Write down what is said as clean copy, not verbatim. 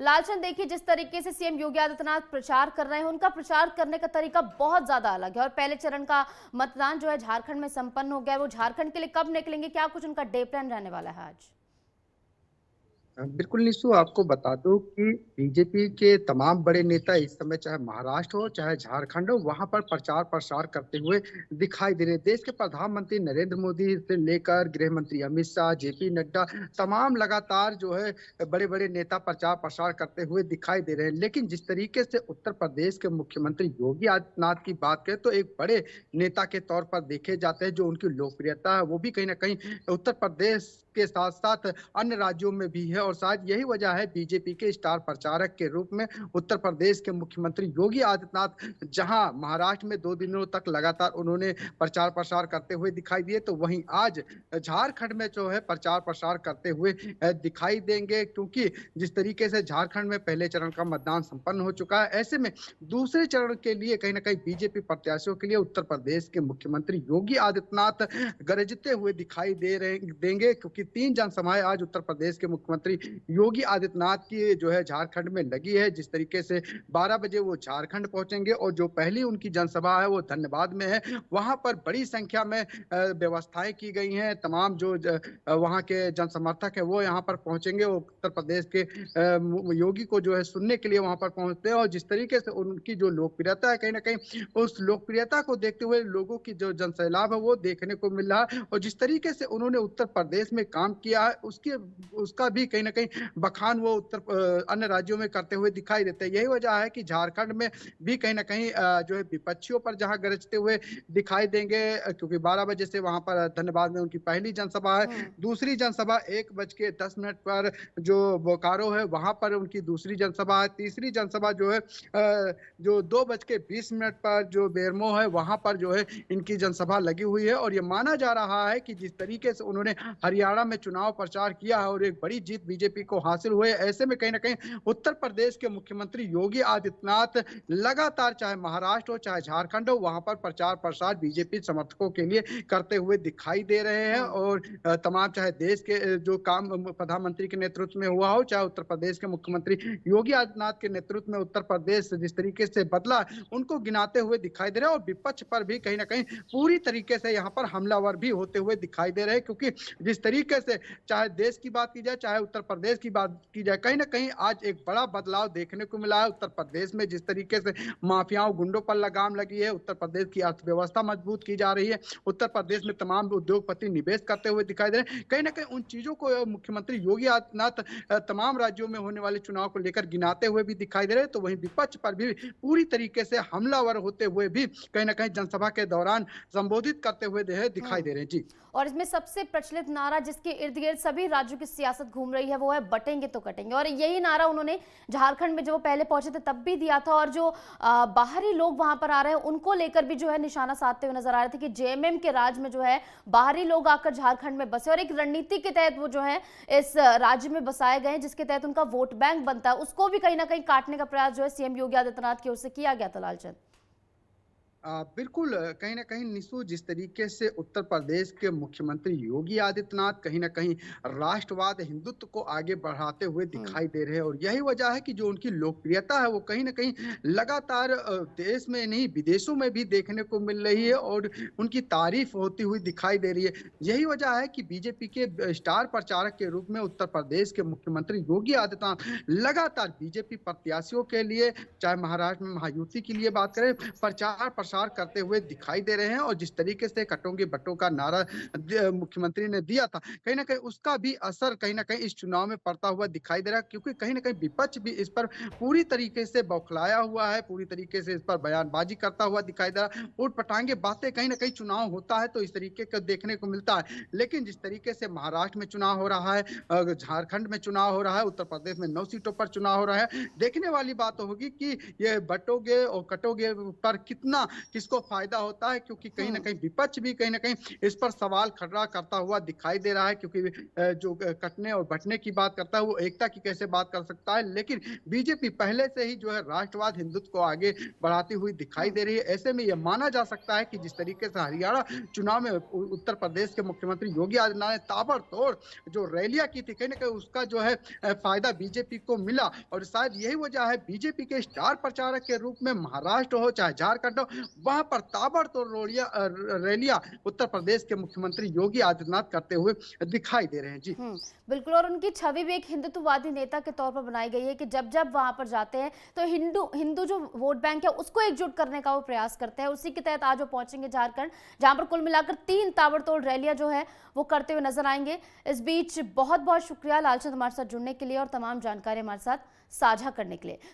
लालचंद, देखिए जिस तरीके से सीएम योगी आदित्यनाथ प्रचार कर रहे हैं, उनका प्रचार करने का तरीका बहुत ज्यादा अलग है और पहले चरण का मतदान जो है झारखंड में संपन्न हो गया है। वो झारखंड के लिए कब निकलेंगे, क्या कुछ उनका डे प्लान रहने वाला है आज? बिल्कुल निशु, आपको बता दूं कि बीजेपी के तमाम बड़े नेता इस समय चाहे महाराष्ट्र हो चाहे झारखंड हो, वहां पर प्रचार प्रसार करते हुए दिखाई दे रहे हैं। देश के प्रधानमंत्री नरेंद्र मोदी से लेकर गृह मंत्री अमित शाह, जेपी नड्डा, तमाम लगातार जो है बड़े बड़े नेता प्रचार प्रसार करते हुए दिखाई दे रहे हैं। लेकिन जिस तरीके से उत्तर प्रदेश के मुख्यमंत्री योगी आदित्यनाथ की बात करें तो एक बड़े नेता के तौर पर देखे जाते हैं। जो उनकी लोकप्रियता है वो भी कहीं ना कहीं उत्तर प्रदेश के साथ साथ अन्य राज्यों में भी है, और शायद यही वजह है बीजेपी के स्टार प्रचारक के रूप में उत्तर प्रदेश के मुख्यमंत्री योगी आदित्यनाथ जहां महाराष्ट्र में 2 दिनों तक लगातार उन्होंने प्रचार प्रसार करते हुए दिखाई दिए, तो वहीं आज झारखंड में जो है प्रचार प्रसार करते हुए दिखाई देंगे। क्योंकि जिस तरीके से झारखंड में पहले चरण का मतदान संपन्न हो चुका है, ऐसे में दूसरे चरण के लिए कहीं ना कहीं बीजेपी प्रत्याशियों के लिए उत्तर प्रदेश के मुख्यमंत्री योगी आदित्यनाथ गरजते हुए दिखाई देंगे। क्योंकि 3 जनसभाएं आज उत्तर प्रदेश के मुख्यमंत्री योगी आदित्यनाथ की जो है झारखंड में लगी है। जिस तरीके से 12 बजे वो झारखंड पहुंचेंगे और जो पहली उनकी जनसभा है वो धनबाद में है। वहां पर बड़ी संख्या में व्यवस्थाएं की गई हैं। तमाम जो वहां के जनसमर्थक है वो यहाँ पर पहुंचेंगे। वो उत्तर प्रदेश के योगी को जो है सुनने के लिए वहां पर पहुंचते हैं। और जिस तरीके से उनकी जो लोकप्रियता है, कहीं ना कहीं उस लोकप्रियता को देखते हुए लोगों की जो जनसैलाब है वो देखने को मिल रहा है। और जिस तरीके से उन्होंने उत्तर प्रदेश में काम किया है उसका भी कहीं ना कहीं बखान वो अन्य राज्यों में करते हुए दिखाई देते हैं। यही वजह है कि झारखंड में भी कहीं ना कहीं जो है विपक्षियों पर जहां गरजते हुए दिखाई देंगे। क्योंकि 12 बजे से वहां पर धनबाद में उनकी पहली जनसभा है। दूसरी जनसभा 1:10 पर जो बोकारो है वहां पर उनकी दूसरी जनसभा है। तीसरी जनसभा जो है जो 2:20 पर जो बेरमो है वहां पर जो है इनकी जनसभा लगी हुई है। और ये माना जा रहा है कि जिस तरीके से उन्होंने हरियाणा में चुनाव प्रचार किया है और एक बड़ी जीत बीजेपी को हासिल हुई है, ऐसे में कहीं ना कहीं उत्तर प्रदेश के मुख्यमंत्री योगी आदित्यनाथ लगातार चाहे महाराष्ट्र हो चाहे झारखंड हो वहां पर प्रचार प्रसार बीजेपी समर्थकों के लिए करते हुए दिखाई दे रहे हैं। और तमाम चाहे देश के जो काम प्रधानमंत्री के नेतृत्व में हुआ हो चाहे उत्तर प्रदेश के मुख्यमंत्री योगी आदित्यनाथ के नेतृत्व में उत्तर प्रदेश जिस तरीके से बदला उनको गिनाते हुए दिखाई दे रहे हैं। और विपक्ष पर भी कहीं ना कहीं पूरी तरीके से यहाँ पर हमलावर भी होते हुए दिखाई दे रहे हैं। क्योंकि जिस तरीके से चाहे देश की बात की जाए चाहे उत्तर प्रदेश की बात की जाए, कहीं ना कहीं आज एक बड़ा बदलाव देखने को मिला है। उत्तर प्रदेश में जिस तरीके से माफियाओं गुंडों पर लगाम लगी है, उत्तर प्रदेश की अर्थव्यवस्था मजबूत की जा रही है, उत्तर प्रदेश में तमाम उद्योगपति निवेश करते हुए दिखाई दे रहे हैं। कहीं ना कहीं उन चीजों को मुख्यमंत्री योगी आदित्यनाथ तमाम राज्यों में होने वाले चुनाव को लेकर गिनाते हुए भी दिखाई दे रहे हैं। तो वहीं विपक्ष पर भी पूरी तरीके से हमलावर होते हुए भी कहीं ना कहीं जनसभा के दौरान संबोधित करते हुए दिखाई दे रहे हैं। जी। और इसमें सबसे प्रचलित नारा जिसके इर्द गिर्द सभी राज्यों की सियासत घूम रही है वो है बटेंगे तो कटेंगे। और यही नारा उन्होंने झारखंड में जब वो पहले पहुंचे थे तब भी दिया था। और जो बाहरी लोग वहां पर आ रहे हैं उनको लेकर भी जो है निशाना साधते हुए नजर आ रहे थे कि जेएमएम के राज में जो है बाहरी लोग आकर झारखंड में बसे और एक रणनीति के तहत वो जो है इस राज्य में बसाए गए जिसके तहत उनका वोट बैंक बनता है, उसको भी कहीं ना कहीं काटने का प्रयास जो है सीएम योगी आदित्यनाथ की ओर से किया गया था। लालचंद, बिल्कुल कहीं ना कहीं निशु, जिस तरीके से उत्तर प्रदेश के मुख्यमंत्री योगी आदित्यनाथ कहीं ना कहीं राष्ट्रवाद हिंदुत्व को आगे बढ़ाते हुए दिखाई दे रहे हैं। और यही वजह है कि जो उनकी लोकप्रियता है वो कहीं ना कहीं लगातार देश में नहीं विदेशों में भी देखने को मिल रही है और उनकी तारीफ होती हुई दिखाई दे रही है। यही वजह है कि बीजेपी के स्टार प्रचारक के रूप में उत्तर प्रदेश के मुख्यमंत्री योगी आदित्यनाथ लगातार बीजेपी प्रत्याशियों के लिए चाहे महाराष्ट्र में महायुति के लिए बात करें प्रचार प्रसार करते हुए दिखाई दे रहे हैं। और जिस तरीके से कटोगे बटों का नारा मुख्यमंत्री ने दिया था, कहीं ना कहीं उसका भी असर कहीं ना कहीं इस चुनाव में पड़ता हुआ दिखाई दे रहा है। क्योंकि कहीं ना कहीं विपक्ष भी इस पर पूरी तरीके से बौखलाया हुआ है, पूरी तरीके से इस पर बयानबाजी करता हुआ दिखाई दे रहा है। उठ पटांगे बातें कहीं ना कहीं चुनाव होता है तो इस तरीके का देखने को मिलता है। लेकिन जिस तरीके से महाराष्ट्र में चुनाव हो रहा है, झारखंड में चुनाव हो रहा है, उत्तर प्रदेश में 9 सीटों पर चुनाव हो रहा है, देखने वाली बात होगी कि ये बटोगे और कटोगे पर कितना किसको फायदा होता है, क्योंकि कहीं ना कहीं विपक्ष भी कहीं ना कहीं इस पर सवाल खड़ा करता हुआ दिखाई दे रहा है, क्योंकि जो कटने और बंटने की बात करता है वो एकता की कैसे बात कर सकता है। लेकिन बीजेपी पहले से ही जो है राष्ट्रवाद हिंदुत्व को आगे बढ़ाती हुई दिखाई दे रही है। ऐसे में यह माना जा सकता है कि जिस तरीके से हरियाणा चुनाव में उत्तर प्रदेश के मुख्यमंत्री योगी आदित्यनाथ ने ताबड़तोड़ जो रैलियां की थी, कहीं ना कहीं उसका जो है फायदा बीजेपी को मिला। और शायद यही वजह है बीजेपी के स्टार प्रचारक के रूप में महाराष्ट्र हो चाहे झारखंड हो, वहां पर ताबड़तोड़ रैलियां उत्तर प्रदेश के मुख्यमंत्री योगी आदित्यनाथ करते हुए दिखाई दे रहे हैं। जी बिल्कुल। और उनकी छवि भी एक हिंदुत्ववादी नेता के तौर पर बनाई गई है कि जब जब वहां पर जाते हैं तो हिंदू जो वोट बैंक है उसको एकजुट करने का वो प्रयास करते हैं। उसी के तहत आज वो पहुंचेंगे झारखंड, जहां पर कुल मिलाकर 3 ताबड़तोड़ रैलियां जो है वो करते हुए नजर आएंगे। इस बीच बहुत बहुत शुक्रिया लालचंद हमारे साथ जुड़ने के लिए और तमाम जानकारी हमारे साथ साझा करने के लिए।